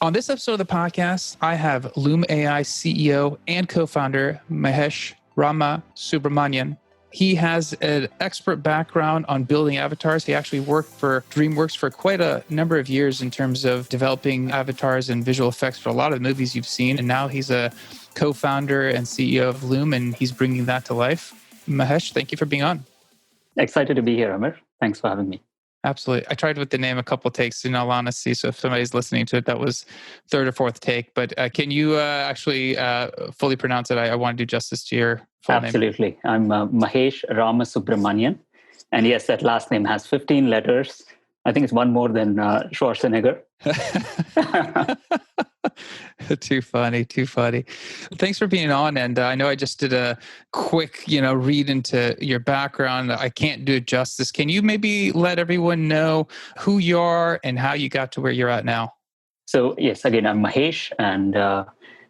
On this episode of the podcast, I have Loom.ai CEO and co-founder Mahesh Ramasubramanian. He has an expert background on building avatars. He actually worked for DreamWorks for quite a number of years in terms of developing avatars and visual effects for a lot of the movies you've seen. And now he's a co-founder and CEO of Loom, and he's bringing that to life. Mahesh, thank you for being on. Excited to be here, Amir. Thanks for having me. Absolutely. I tried with the name a couple of takes, in all honesty. So if somebody's listening to it, that was third or fourth take. But can you actually fully pronounce it? I want to do justice to your full name. Absolutely. I'm Mahesh Ramasubramanian. And yes, that last name has 15 letters. I think it's one more than Schwarzenegger. Too funny. Thanks for being on. And I know I just did a quick, read into your background. I can't do it justice. Can you maybe let everyone know who you are and how you got to where you're at now? So yes, again, I'm Mahesh, and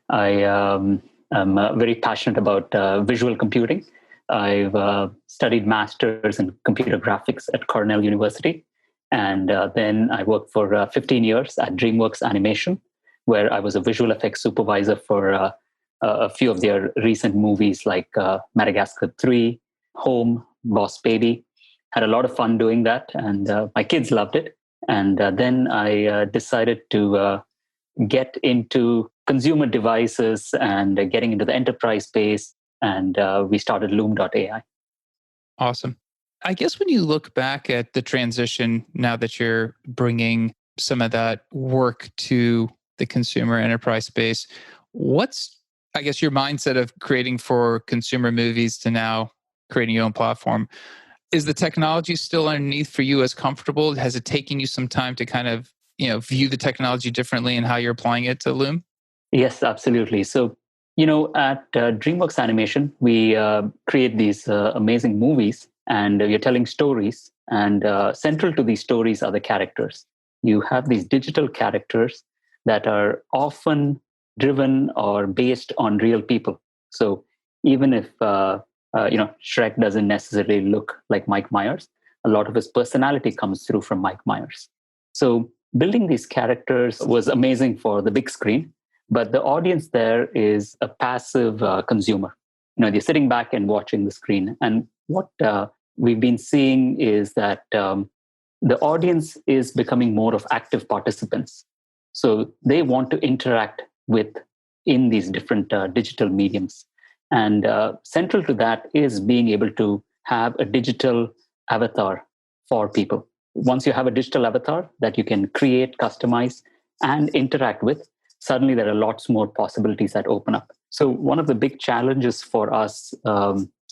I'm very passionate about visual computing. I've studied masters in computer graphics at Cornell University. And then I worked for 15 years at DreamWorks Animation, where I was a visual effects supervisor for a few of their recent movies like Madagascar 3, Home, Boss Baby. Had a lot of fun doing that, and my kids loved it. And then I decided to get into consumer devices and getting into the enterprise space, and we started Loom.ai. Awesome. I guess when you look back at the transition, now that you're bringing some of that work to the consumer enterprise space, what's, I guess, your mindset of creating for consumer movies to now creating your own platform? Is the technology still underneath for you as comfortable? Has it taken you some time to kind of, view the technology differently and how you're applying it to Loom? Yes, absolutely. So, at DreamWorks Animation, we create these amazing movies. And you're telling stories, and central to these stories are the characters. You have these digital characters that are often driven or based on real people. So even if Shrek doesn't necessarily look like Mike Myers, a lot of his personality comes through from Mike Myers. So building these characters was amazing for the big screen, but the audience there is a passive consumer. They're sitting back and watching the screen, and what we've been seeing is that the audience is becoming more of active participants. So they want to interact in these different digital mediums. And central to that is being able to have a digital avatar for people. Once you have a digital avatar that you can create, customize, and interact with, suddenly there are lots more possibilities that open up. So one of the big challenges for us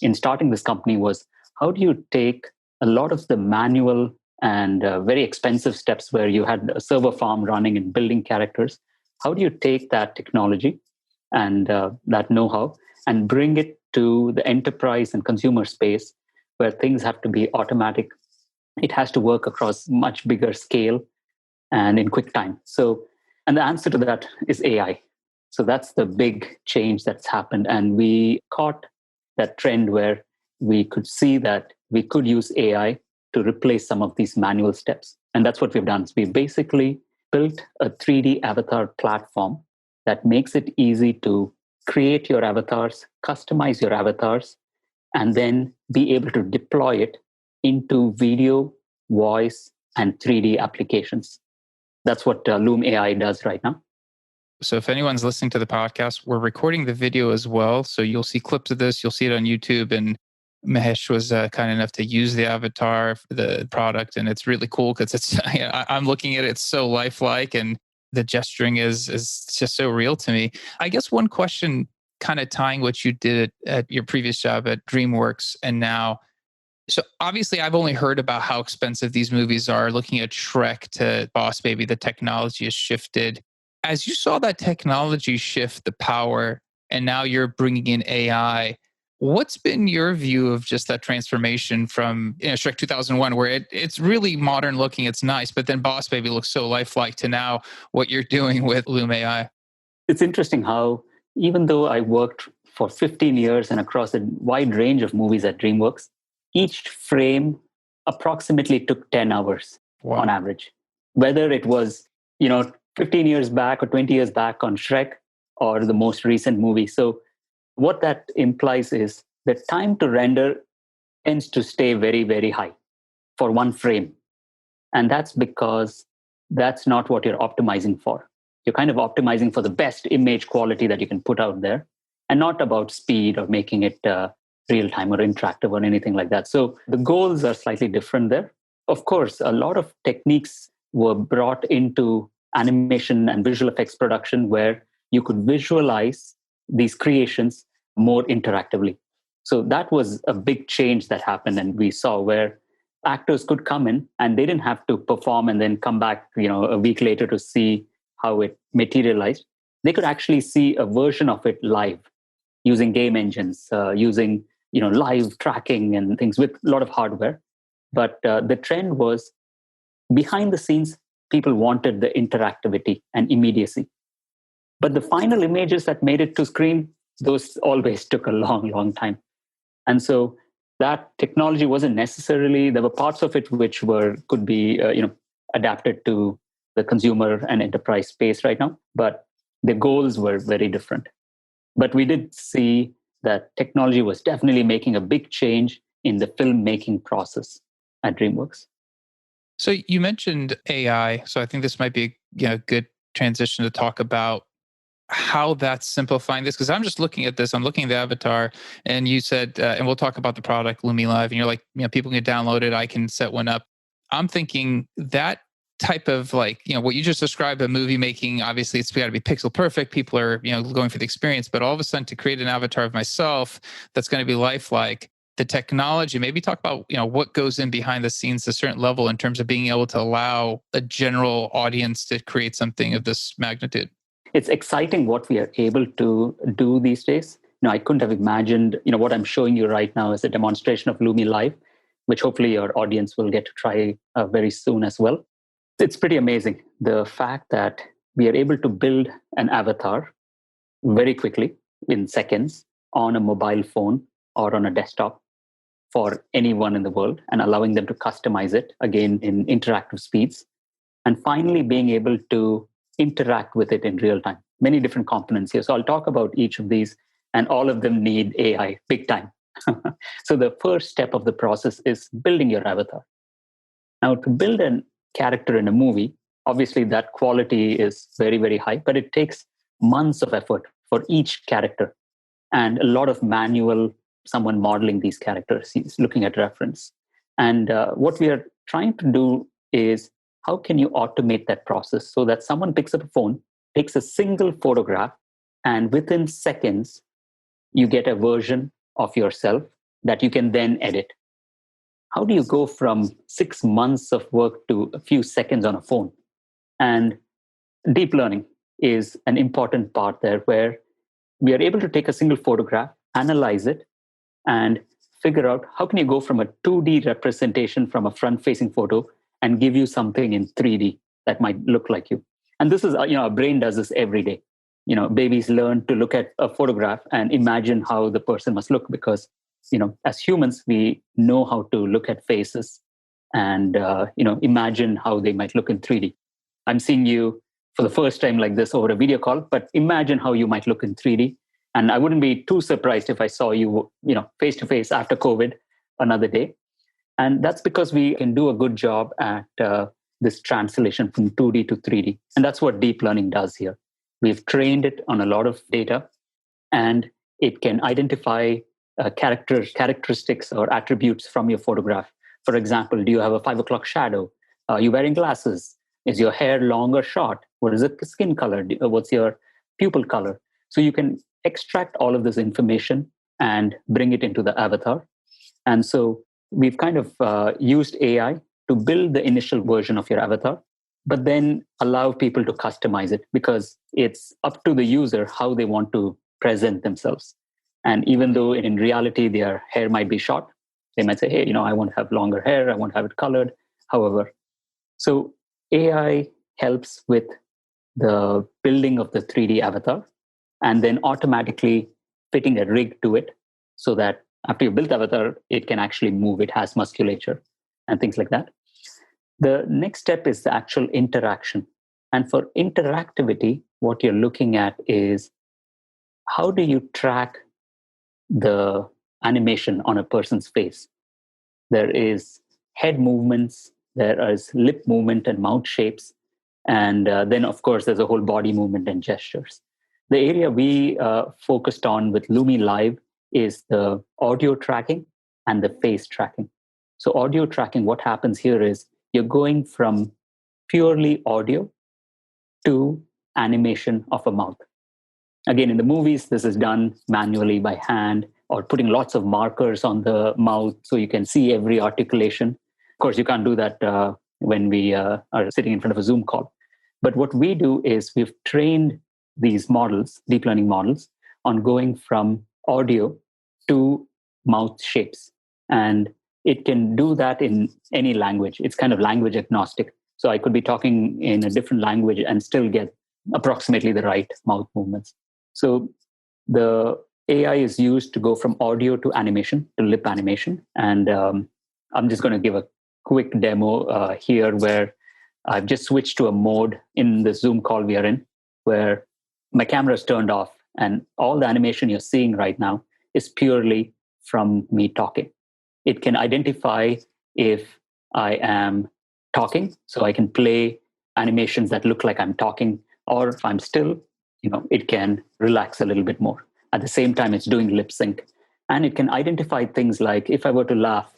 in starting this company was, how do you take a lot of the manual and very expensive steps where you had a server farm running and building characters? How do you take that technology and that know-how and bring it to the enterprise and consumer space where things have to be automatic? It has to work across much bigger scale and in quick time. And the answer to that is AI. So that's the big change that's happened. And we caught that trend where we could see that we could use AI to replace some of these manual steps. And that's what we've done. So we basically built a 3D avatar platform that makes it easy to create your avatars, customize your avatars, and then be able to deploy it into video, voice, and 3D applications. That's what Loom.ai does right now. So if anyone's listening to the podcast, we're recording the video as well. So you'll see clips of this. You'll see it on YouTube. And Mahesh was kind enough to use the avatar for the product. And it's really cool because I'm looking at it, it's so lifelike, and the gesturing is just so real to me. I guess one question kind of tying what you did at your previous job at DreamWorks and now. So obviously I've only heard about how expensive these movies are. Looking at Shrek to Boss Baby, the technology has shifted. As you saw that technology shift the power, and now you're bringing in AI, what's been your view of just that transformation from Shrek 2001, where it's really modern looking, it's nice, but then Boss Baby looks so lifelike, to now what you're doing with Loom.ai? It's interesting how, even though I worked for 15 years and across a wide range of movies at DreamWorks, each frame approximately took 10 hours on average. Whether it was, 15 years back or 20 years back on Shrek or the most recent movie. So what that implies is the time to render tends to stay very, very high for one frame. And that's because that's not what you're optimizing for. You're kind of optimizing for the best image quality that you can put out there and not about speed or making it real time or interactive or anything like that. So the goals are slightly different there. Of course, a lot of techniques were brought into animation and visual effects production where you could visualize these creations more interactively. So that was a big change that happened, and we saw where actors could come in and they didn't have to perform and then come back, a week later to see how it materialized. They could actually see a version of it live using game engines, using live tracking and things with a lot of hardware. But the trend was behind the scenes, people wanted the interactivity and immediacy. But the final images that made it to screen, those always took a long, long time. And so that technology wasn't necessarily, there were parts of it which could be adapted to the consumer and enterprise space right now, but the goals were very different. But we did see that technology was definitely making a big change in the filmmaking process at DreamWorks. So you mentioned AI. So I think this might be a good transition to talk about how that's simplifying this. Because I'm just looking at this. I'm looking at the avatar, and you said, and we'll talk about the product LoomieLive, and you're like, people can download it. I can set one up. I'm thinking that type of what you just described, a movie making, obviously it's got to be pixel perfect. People are, going for the experience, but all of a sudden to create an avatar of myself that's going to be lifelike, the technology, maybe talk about, what goes in behind the scenes to a certain level in terms of being able to allow a general audience to create something of this magnitude. It's exciting what we are able to do these days. I couldn't have imagined, what I'm showing you right now is a demonstration of LoomieLive, which hopefully your audience will get to try very soon as well. It's pretty amazing, the fact that we are able to build an avatar very quickly in seconds on a mobile phone or on a desktop for anyone in the world, and allowing them to customize it again in interactive speeds. And finally, being able to interact with it in real time. Many different components here. So I'll talk about each of these, and all of them need AI big time. So the first step of the process is building your avatar. Now, to build a character in a movie, obviously that quality is very, very high, but it takes months of effort for each character and a lot of manual, someone modeling these characters, he's looking at reference. And what we are trying to do is, how can you automate that process so that someone picks up a phone, takes a single photograph, and within seconds, you get a version of yourself that you can then edit? How do you go from 6 months of work to a few seconds on a phone? And deep learning is an important part there, where we are able to take a single photograph, analyze it, and figure out how can you go from a 2D representation from a front-facing photo and give you something in 3D that might look like you. And this is, our brain does this every day. Babies learn to look at a photograph and imagine how the person must look because, as humans, we know how to look at faces and, imagine how they might look in 3D. I'm seeing you for the first time like this over a video call, but imagine how you might look in 3D. And I wouldn't be too surprised if I saw you, face to face after COVID another day. And that's because we can do a good job at this translation from 2D to 3D. And that's what deep learning does here. We've trained it on a lot of data, and it can identify characteristics or attributes from your photograph. For example, do you have a 5 o'clock shadow? Are you wearing glasses? Is your hair long or short? What is the skin color? What's your pupil color? So you can extract all of this information and bring it into the avatar. And so we've kind of used AI to build the initial version of your avatar, but then allow people to customize it because it's up to the user how they want to present themselves. And even though in reality their hair might be short, they might say, hey, I want to have longer hair, I want to have it colored, however. So AI helps with the building of the 3D avatar and then automatically fitting a rig to it so that after you build the avatar, it can actually move, it has musculature and things like that. The next step is the actual interaction. And for interactivity, what you're looking at is how do you track the animation on a person's face? There is head movements, there is lip movement and mouth shapes, and then, of course, there's a whole body movement and gestures. The area we focused on with LoomieLive is the audio tracking and the face tracking. So, audio tracking, what happens here is you're going from purely audio to animation of a mouth. Again, in the movies, this is done manually by hand or putting lots of markers on the mouth so you can see every articulation. Of course, you can't do that when we are sitting in front of a Zoom call. But what we do is we've trained these models, deep learning models, on going from audio to mouth shapes. And it can do that in any language. It's kind of language agnostic. So I could be talking in a different language and still get approximately the right mouth movements. So the AI is used to go from audio to animation, to lip animation. And I'm just going to give a quick demo here where I've just switched to a mode in the Zoom call we are in, where my camera is turned off and all the animation you're seeing right now is purely from me talking. It can identify if I am talking, so I can play animations that look like I'm talking, or if I'm still, it can relax a little bit more. At the same time, it's doing lip sync. And it can identify things like if I were to laugh,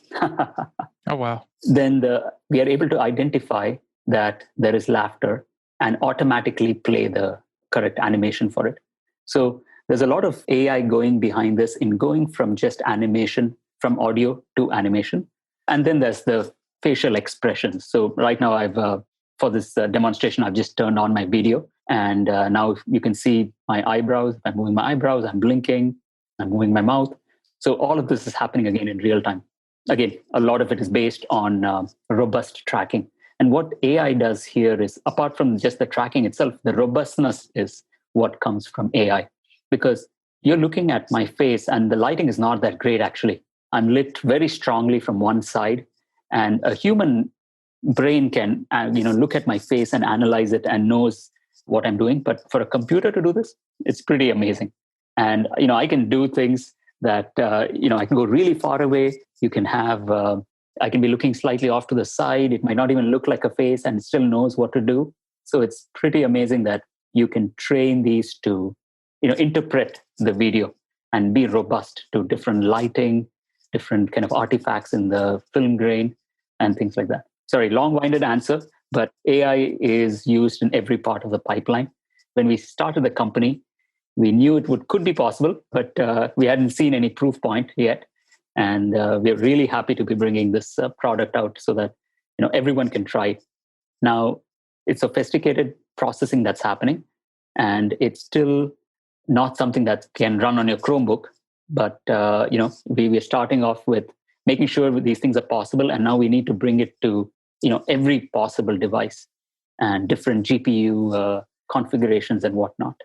Oh, wow. then we are able to identify that there is laughter and automatically play the correct animation for it. So there's a lot of AI going behind this in going from just animation, from audio to animation. And then there's the facial expressions. So right now for this demonstration, I've just turned on my video. And now you can see my eyebrows. I'm moving my eyebrows, I'm blinking, I'm moving my mouth. So all of this is happening again in real time. Again, a lot of it is based on robust tracking. And what AI does here is, apart from just the tracking itself, the robustness is what comes from AI. Because you're looking at my face and the lighting is not that great, actually. I'm lit very strongly from one side. And a human brain can look at my face and analyze it and knows what I'm doing. But for a computer to do this, it's pretty amazing. And I can do things that I can go really far away. You can have I can be looking slightly off to the side. It might not even look like a face and it still knows what to do. So it's pretty amazing that you can train these to interpret the video and be robust to different lighting, different kind of artifacts in the film grain and things like that. Sorry, long-winded answer, but AI is used in every part of the pipeline. When we started the company, we knew it could be possible, but we hadn't seen any proof point yet. And we're really happy to be bringing this product out so that everyone can try it. Now, it's sophisticated processing that's happening, and it's still not something that can run on your Chromebook. But we're starting off with making sure these things are possible, and now we need to bring it to every possible device and different GPU configurations and whatnot.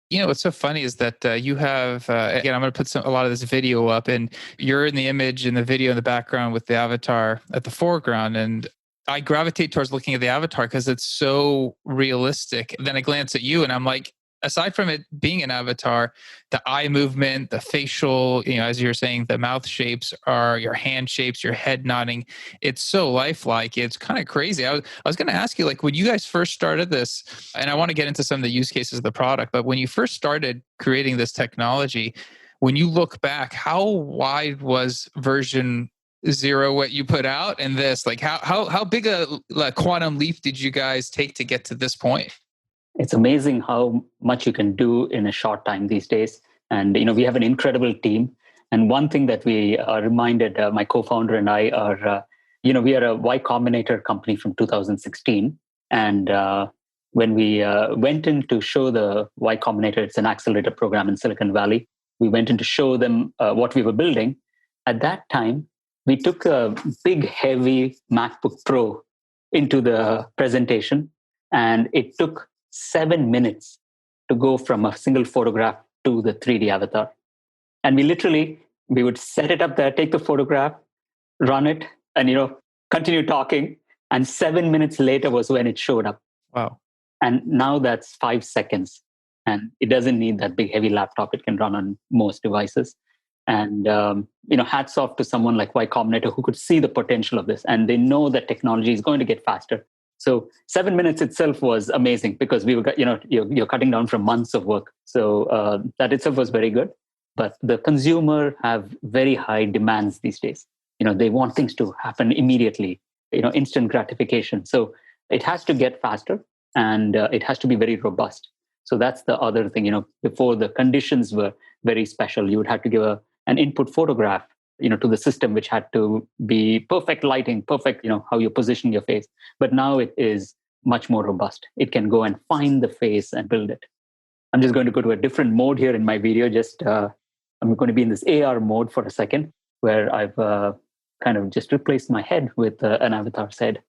What's so funny is that you have, again, I'm going to put a lot of this video up, and you're in the image and the video in the background with the avatar at the foreground. And I gravitate towards looking at the avatar because it's so realistic. Then I glance at you and I'm like, aside from it being an avatar, the eye movement, the facial, as you're saying, the mouth shapes are your hand shapes, your head nodding. It's so lifelike. It's kind of crazy. I was going to ask you, like, when you guys first started this, and I want to get into some of the use cases of the product, but when you first started creating this technology, when you look back, how wide was version 0 what you put out, and this, like, how big a quantum leap did you guys take to get to this point? It's amazing how much you can do in a short time these days. And, we have an incredible team. And one thing that we are reminded, my co-founder and I are, we are a Y Combinator company from 2016. And when we went in to show the Y Combinator, it's an accelerator program in Silicon Valley. We went in to show them what we were building. At that time, we took a big, heavy MacBook Pro into the presentation. And it took 7 minutes to go from a single photograph to the 3D avatar. And we would set it up there, take the photograph, run it, and, continue talking. And 7 minutes later was when it showed up. Wow. And now that's 5 seconds. And it doesn't need that big, heavy laptop. It can run on most devices. And, hats off to someone like Y Combinator who could see the potential of this. And they know that technology is going to get faster. So 7 minutes itself was amazing because we were, you're cutting down from months of work. So that itself was very good. But the consumer have very high demands these days. They want things to happen immediately, instant gratification. So it has to get faster and it has to be very robust. So that's the other thing. Before the conditions were very special, you would have to give an input photograph, to the system, which had to be perfect lighting, perfect, how you position your face. But now it is much more robust. It can go and find the face and build it. I'm just going to go to a different mode here in my video. I'm going to be in this AR mode for a second, where I've kind of just replaced my head with an avatar's head.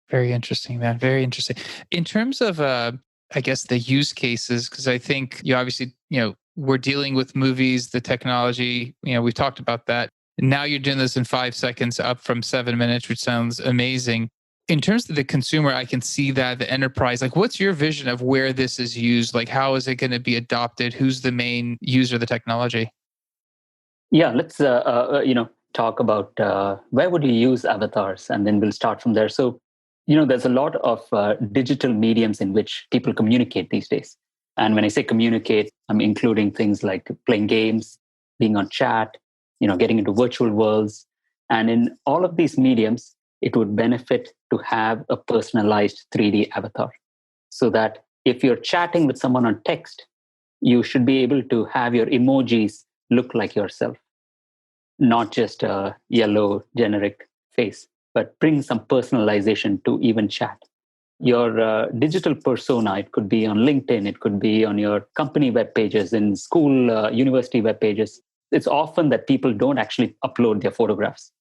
Very interesting, man. Very interesting. In terms of, I guess, the use cases, because I think you obviously, we're dealing with movies, the technology, we've talked about that. Now you're doing this in 5 seconds, up from 7 minutes, which sounds amazing. In terms of the consumer, I can see that the enterprise, like, what's your vision of where this is used? Like, how is it going to be adopted? Who's the main user of the technology? Yeah, let's talk about where would you use avatars, and then we'll start from there. So, there's a lot of digital mediums in which people communicate these days. And when I say communicate, I'm including things like playing games, being on chat, getting into virtual worlds. And in all of these mediums, it would benefit to have a personalized 3D avatar, so that if you're chatting with someone on text, you should be able to have your emojis look like yourself, not just a yellow generic face, but bring some personalization to even chat. Your digital persona, it could be on LinkedIn, it could be on your company web pages, in school, university web pages. It's often that people don't actually upload their photographs.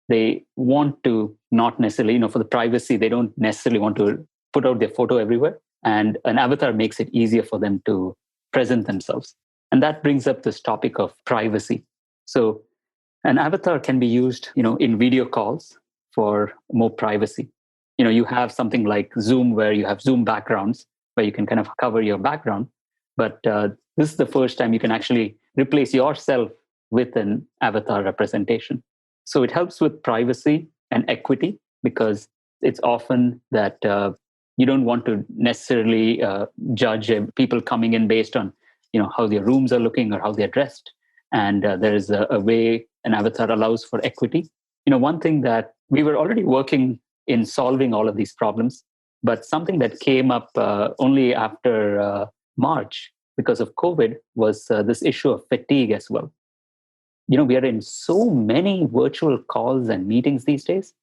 They want to not necessarily, for the privacy, they don't necessarily want to put out their photo everywhere. And an avatar makes it easier for them to present themselves. And that brings up this topic of privacy. So an avatar can be used, in video calls for more privacy. You have something like Zoom, where you have Zoom backgrounds, where you can kind of cover your background. But this is the first time you can actually replace yourself with an avatar representation. So it helps with privacy and equity, because it's often that you don't want to necessarily judge people coming in based on how their rooms are looking or how they're dressed. And there is a way an avatar allows for equity. One thing that we were already working in solving all of these problems, but something that came up only after March because of COVID was this issue of fatigue as well. We are in so many virtual calls and meetings these days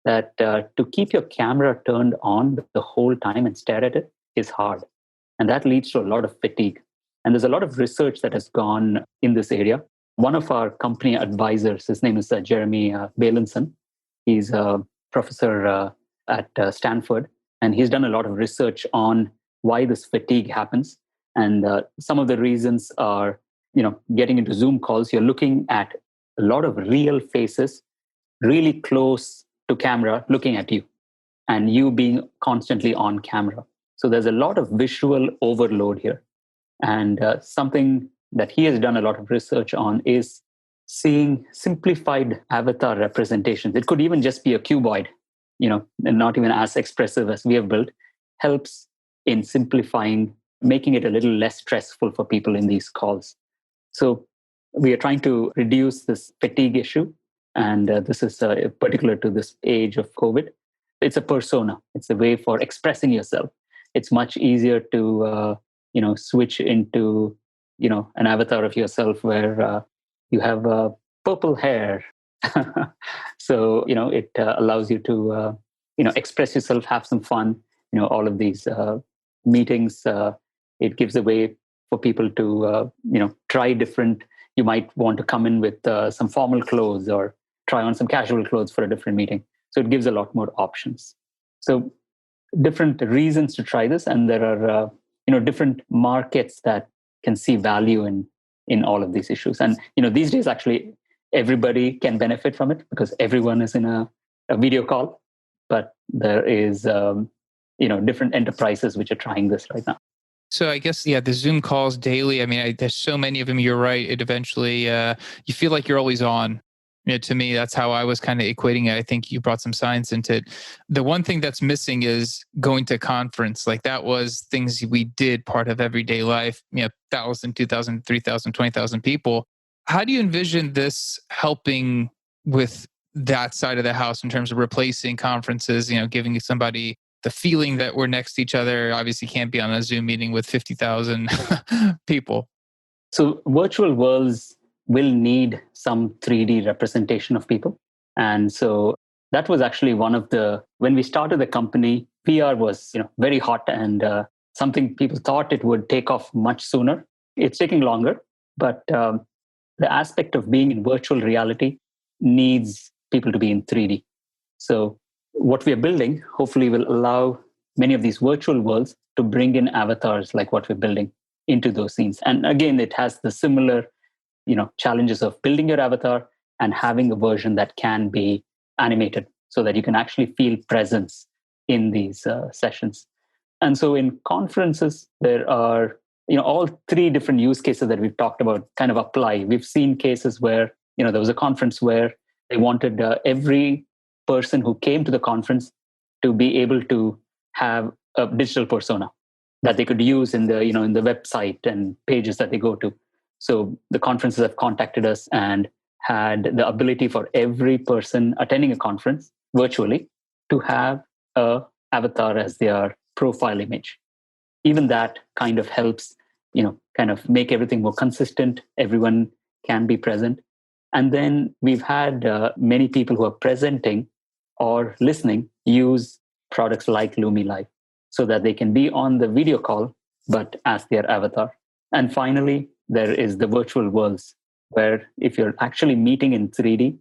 that to keep your camera turned on the whole time and stare at it is hard. And that leads to a lot of fatigue. And there's a lot of research that has gone in this area. One of our company advisors, his name is Jeremy Balinson. He's a professor at Stanford, and he's done a lot of research on why this fatigue happens. And some of the reasons are, getting into Zoom calls, you're looking at a lot of real faces, really close to camera, looking at you, and you being constantly on camera. So there's a lot of visual overload here. And something that he has done a lot of research on is seeing simplified avatar representations. It could even just be a cuboid, and not even as expressive as we have built, helps in simplifying, making it a little less stressful for people in these calls. So we are trying to reduce this fatigue issue. And this is particular to this age of COVID. It's a persona. It's a way for expressing yourself. It's much easier to, switch into, an avatar of yourself where you have purple hair. So, it allows you to, express yourself, have some fun. All of these meetings, it gives a way for people to, try different. You might want to come in with some formal clothes or try on some casual clothes for a different meeting. So it gives a lot more options. So different reasons to try this, and there are different markets that can see value in all of these issues. And these days, actually, everybody can benefit from it because everyone is in a video call. But there is different enterprises which are trying this right now. So I guess, yeah, the Zoom calls daily. I mean, there's so many of them. You're right. It eventually, you feel like you're always on. To me, that's how I was kind of equating it. I think you brought some science into it. The one thing that's missing is going to conference. Like that was things we did part of everyday life, 1,000, 2,000, 3,000, 20,000 people. How do you envision this helping with that side of the house in terms of replacing conferences, giving somebody the feeling that we're next to each other? Obviously can't be on a Zoom meeting with 50,000 people. So virtual worlds will need some 3D representation of people. And so that was actually when we started the company, VR was very hot and something people thought it would take off much sooner. It's taking longer, but the aspect of being in virtual reality needs people to be in 3D. So what we are building hopefully will allow many of these virtual worlds to bring in avatars like what we're building into those scenes. And again, it has the similar, challenges of building your avatar and having a version that can be animated so that you can actually feel presence in these sessions. And so in conferences, there are, all three different use cases that we've talked about kind of apply. We've seen cases where, there was a conference where they wanted every person who came to the conference to be able to have a digital persona that they could use in the in the website and pages that they go to. So the conferences have contacted us and had the ability for every person attending a conference virtually to have a avatar as their profile image. Even that kind of helps, kind of make everything more consistent. Everyone can be present. And then we've had many people who are presenting or listening use products like LoomieLive so that they can be on the video call, but as their avatar. And finally, there is the virtual worlds where if you're actually meeting in 3D,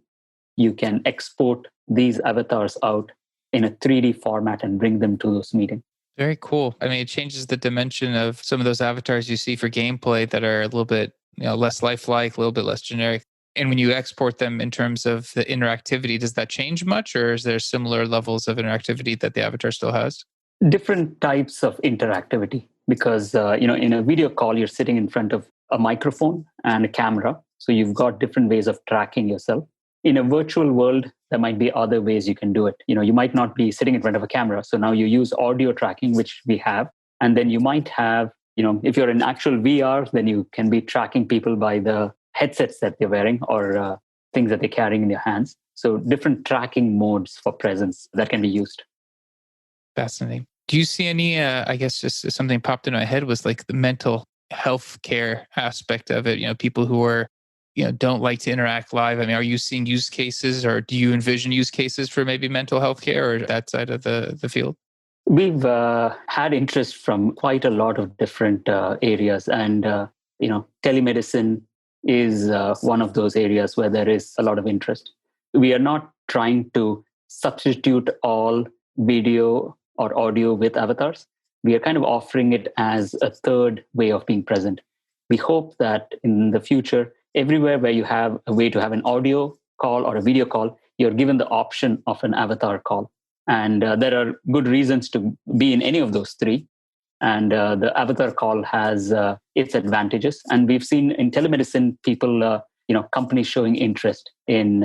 you can export these avatars out in a 3D format and bring them to those meetings. Very cool. I mean, it changes the dimension of some of those avatars you see for gameplay that are a little bit less lifelike, a little bit less generic. And when you export them in terms of the interactivity, does that change much, or is there similar levels of interactivity that the avatar still has? Different types of interactivity, because in a video call you're sitting in front of a microphone and a camera, so you've got different ways of tracking yourself. In a virtual world, there might be other ways you can do it. You might not be sitting in front of a camera, so now you use audio tracking, which we have. And then you might have, if you're in actual VR, then you can be tracking people by the headsets that they're wearing or things that they're carrying in their hands. So different tracking modes for presence that can be used. Fascinating. Do you see any, I guess just something popped in my head was like the mental health care aspect of it, people who are, don't like to interact live. I mean, are you seeing use cases or do you envision use cases for maybe mental health care or that side of the field? We've had interest from quite a lot of different areas. And, telemedicine is one of those areas where there is a lot of interest. We are not trying to substitute all video or audio with avatars. We are kind of offering it as a third way of being present. We hope that in the future, everywhere where you have a way to have an audio call or a video call, you're given the option of an avatar call. And there are good reasons to be in any of those three. And the avatar call has its advantages. And we've seen in telemedicine, people, companies showing interest in,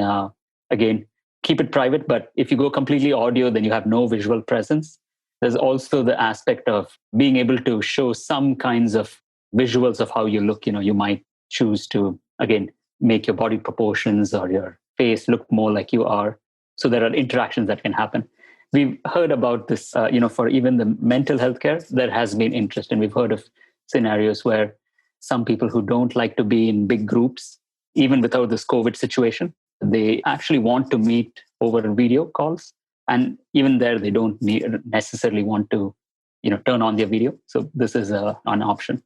again, keep it private. But if you go completely audio, then you have no visual presence. There's also the aspect of being able to show some kinds of visuals of how you look. You might choose to, again, make your body proportions or your face look more like you are. So there are interactions that can happen. We've heard about this, for even the mental health care, there has been interest. And we've heard of scenarios where some people who don't like to be in big groups, even without this COVID situation, they actually want to meet over video calls. And even there, they don't necessarily want to, turn on their video. So this is an option.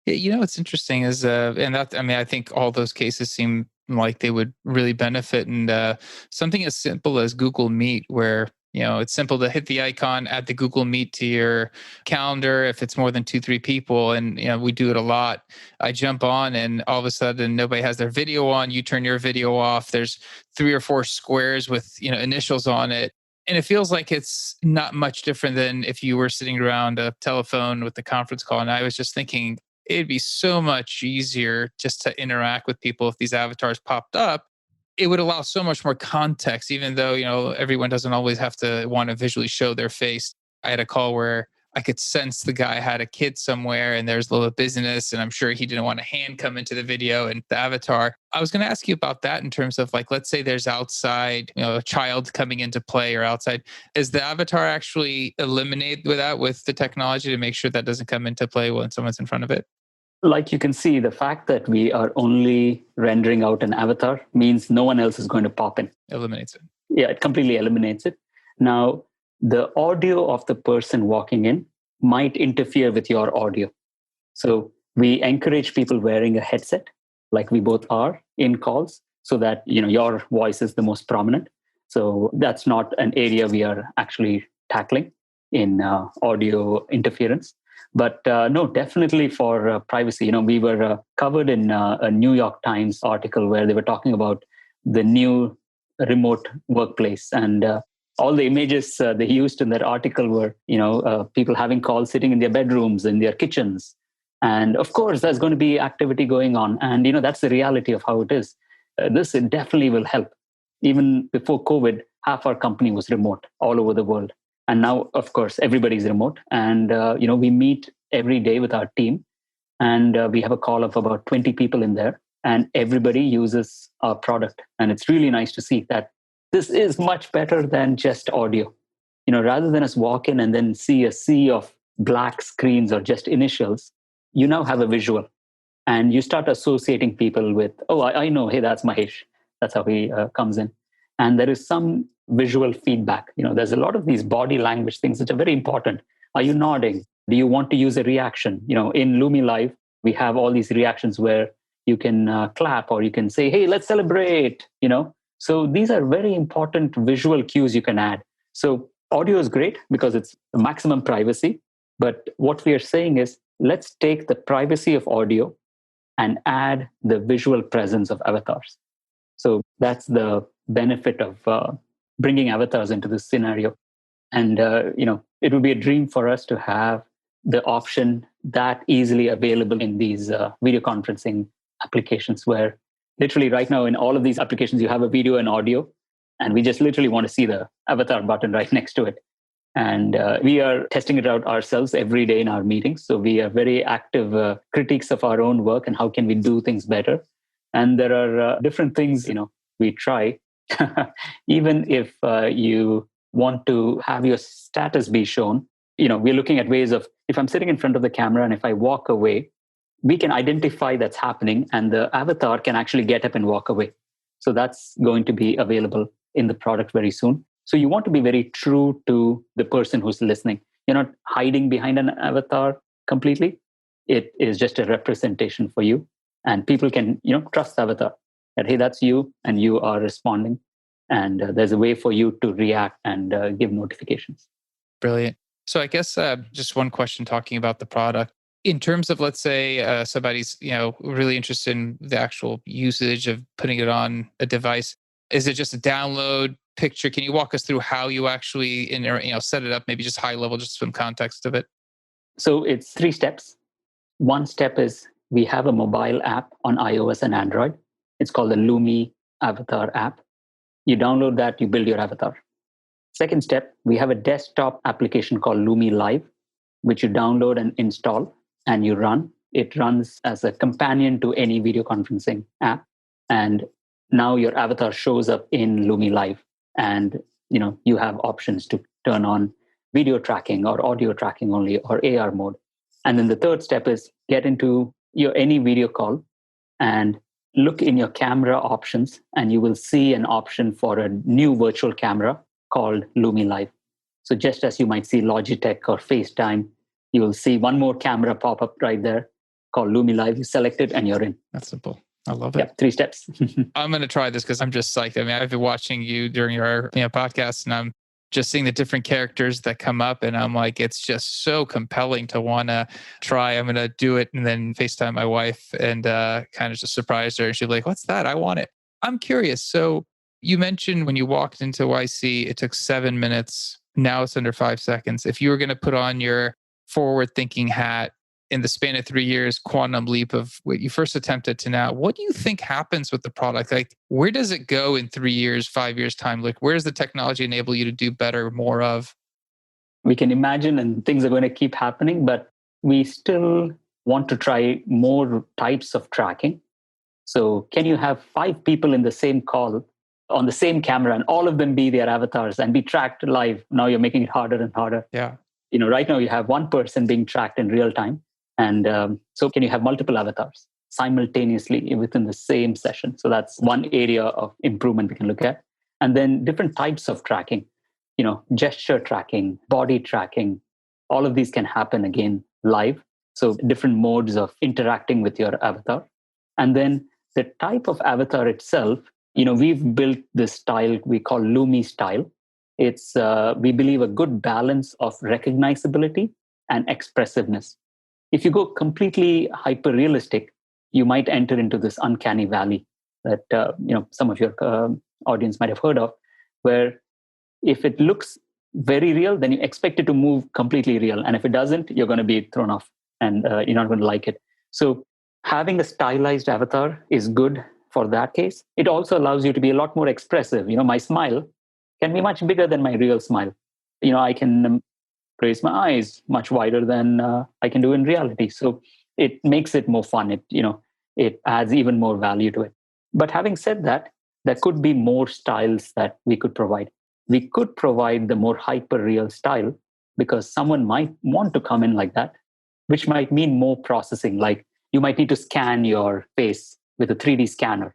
What's interesting is, and that, I mean, I think all those cases seem like they would really benefit. And something as simple as Google Meet, where it's simple to hit the icon, add the Google Meet to your calendar if it's more than 2-3 people. And, we do it a lot. I jump on and all of a sudden nobody has their video on. You turn your video off. There's 3 or 4 squares with, initials on it. And it feels like it's not much different than if you were sitting around a telephone with the conference call. And I was just thinking it'd be so much easier just to interact with people if these avatars popped up. It would allow so much more context, even though, everyone doesn't always have to want to visually show their face. I had a call where I could sense the guy had a kid somewhere and there's a little business, and I'm sure he didn't want a hand come into the video and the avatar. I was going to ask you about that in terms of like, let's say there's outside, a child coming into play or outside. Is the avatar actually eliminate with that with the technology to make sure that doesn't come into play when someone's in front of it? Like you can see, the fact that we are only rendering out an avatar means no one else is going to pop in. Eliminates it. Yeah, it completely eliminates it. Now, the audio of the person walking in might interfere with your audio. So we encourage people wearing a headset, like we both are in calls, so that your voice is the most prominent. So that's not an area we are actually tackling in audio interference. But no, definitely for privacy. We were covered in a New York Times article where they were talking about the new remote workplace, and all the images they used in that article were people having calls sitting in their bedrooms, in their kitchens. And of course there's going to be activity going on, and that's the reality of how it is. This it definitely will help. Even before COVID, half our company was remote all over the world, and now of course everybody's remote. And we meet every day with our team, and we have a call of about 20 people in there, and everybody uses our product. And it's really nice to see that this is much better than just audio. Rather than us walk in and then see a sea of black screens or just initials, you now have a visual, and you start associating people with, oh, I know, hey, that's Mahesh. That's how he comes in. And there is some visual feedback. There's a lot of these body language things which are very important. Are you nodding? Do you want to use a reaction? In LoomieLive, we have all these reactions where you can clap, or you can say, hey, let's celebrate. So these are very important visual cues you can add. So audio is great because it's maximum privacy. But what we are saying is, let's take the privacy of audio and add the visual presence of avatars. So that's the benefit of bringing avatars into this scenario. And it would be a dream for us to have the option that easily available in these video conferencing applications, where literally right now in all of these applications, you have a video and audio, and we just literally want to see the avatar button right next to it. And we are testing it out ourselves every day in our meetings. So we are very active critiques of our own work and how can we do things better. And there are different things, we try. Even if you want to have your status be shown, we're looking at ways of, if I'm sitting in front of the camera and if I walk away, we can identify that's happening, and the avatar can actually get up and walk away. So that's going to be available in the product very soon. So you want to be very true to the person who's listening. You're not hiding behind an avatar completely. It is just a representation for you. And people can, trust the avatar that, hey, that's you, and you are responding. And there's a way for you to react and give notifications. Brilliant. So I guess just one question talking about the product. In terms of, let's say somebody's, really interested in the actual usage of putting it on a device, is it just a download picture? Can you walk us through how you actually set it up, maybe just high level, just some context of it? So it's 3 steps. One step is we have a mobile app on iOS and Android. It's called the Loomie Avatar app. You download that, you build your avatar. Second step, we have a desktop application called LoomieLive, which you download and install and you run. It runs as a companion to any video conferencing app. And now your avatar shows up in LoomieLive. And you have options to turn on video tracking or audio tracking only, or AR mode. And then the third step is get into your any video call and look in your camera options, and you will see an option for a new virtual camera called LoomieLive. So just as you might see Logitech or FaceTime, you will see one more camera pop up right there called LoomieLive. You select it and you're in. That's simple. I love it. Yeah, 3 steps. I'm going to try this because I'm just psyched. I mean, I've been watching you during your podcast, and I'm just seeing the different characters that come up, and I'm like, it's just so compelling to want to try. I'm going to do it and then FaceTime my wife and kind of just surprise her. And she'll be like, what's that? I want it. I'm curious. So You mentioned when you walked into YC, it took 7 minutes. Now it's under 5 seconds. If you were going to put on your forward thinking hat in the span of 3 years, quantum leap of what you first attempted to now, what do you think happens with the product? Like, where does it go in 3 years, 5 years time? Like, where does the technology enable you to do better, more of? We can imagine, and things are going to keep happening, but we still want to try more types of tracking. So, can you have 5 people in the same call on the same camera and all of them be their avatars and be tracked live? Now you're making it harder and harder. Yeah. Right now you have one person being tracked in real time. And so, can you have multiple avatars simultaneously within the same session? So, that's one area of improvement we can look at. And then different types of tracking, gesture tracking, body tracking, all of these can happen again live. So, different modes of interacting with your avatar. And then the type of avatar itself, we've built this style we call Loomie style. It's, we believe, a good balance of recognizability and expressiveness. If you go completely hyper realistic, you might enter into this uncanny valley that some of your audience might have heard of, where if it looks very real, then you expect it to move completely real, and if it doesn't, you're going to be thrown off, and you're not going to like it. So having a stylized avatar is good for that case. It also allows you to be a lot more expressive. My smile can be much bigger than my real smile. I can raise my eyes much wider than I can do in reality. So it makes it more fun. It adds even more value to it. But having said that, there could be more styles that we could provide. We could provide the more hyper real style because someone might want to come in like that, which might mean more processing. Like, you might need to scan your face with a 3D scanner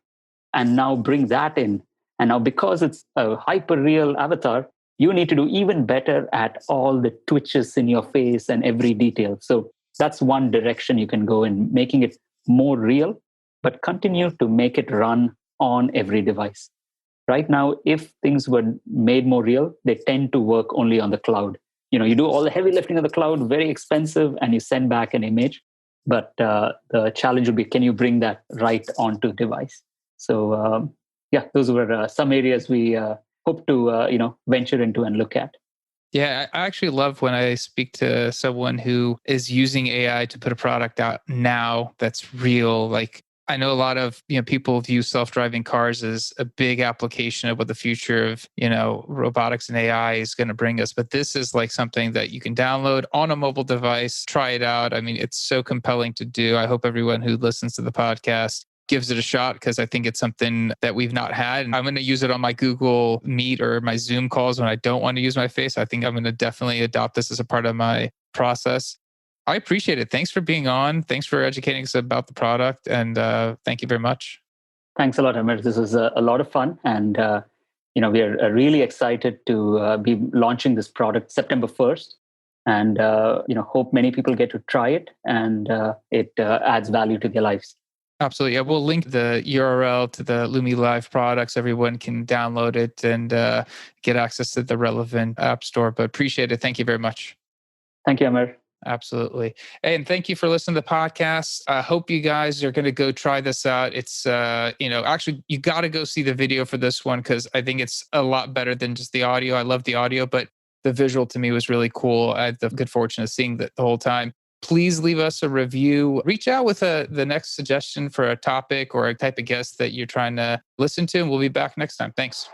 and now bring that in. And now, because it's a hyper real avatar, you need to do even better at all the twitches in your face and every detail. So that's one direction you can go in, making it more real, but continue to make it run on every device. Right now, if things were made more real, they tend to work only on the cloud. You do all the heavy lifting on the cloud, very expensive, and you send back an image. But the challenge would be, can you bring that right onto device? So those were some areas we hope to venture into and look at. Yeah, I actually love when I speak to someone who is using AI to put a product out now that's real. Like, I know a lot of people view self-driving cars as a big application of what the future of robotics and AI is going to bring us. But this is like something that you can download on a mobile device, try it out. I mean, it's so compelling to do. I hope everyone who listens to the podcast gives it a shot, because I think it's something that we've not had. And I'm going to use it on my Google Meet or my Zoom calls when I don't want to use my face. I think I'm going to definitely adopt this as a part of my process. I appreciate it. Thanks for being on. Thanks for educating us about the product. And thank you very much. Thanks a lot, Amir. This was a lot of fun. And, we are really excited to be launching this product September 1st. And, hope many people get to try it and it adds value to their lives. Absolutely. Yeah, we'll link the URL to the LoomieLive products. Everyone can download it and get access to the relevant app store. But appreciate it. Thank you very much. Thank you, Amir. Absolutely. And thank you for listening to the podcast. I hope you guys are going to go try this out. It's, actually, you got to go see the video for this one, because I think it's a lot better than just the audio. I love the audio, but the visual to me was really cool. I had the good fortune of seeing that the whole time. Please leave us a review. Reach out with the next suggestion for a topic or a type of guest that you're trying to listen to, and we'll be back next time. Thanks.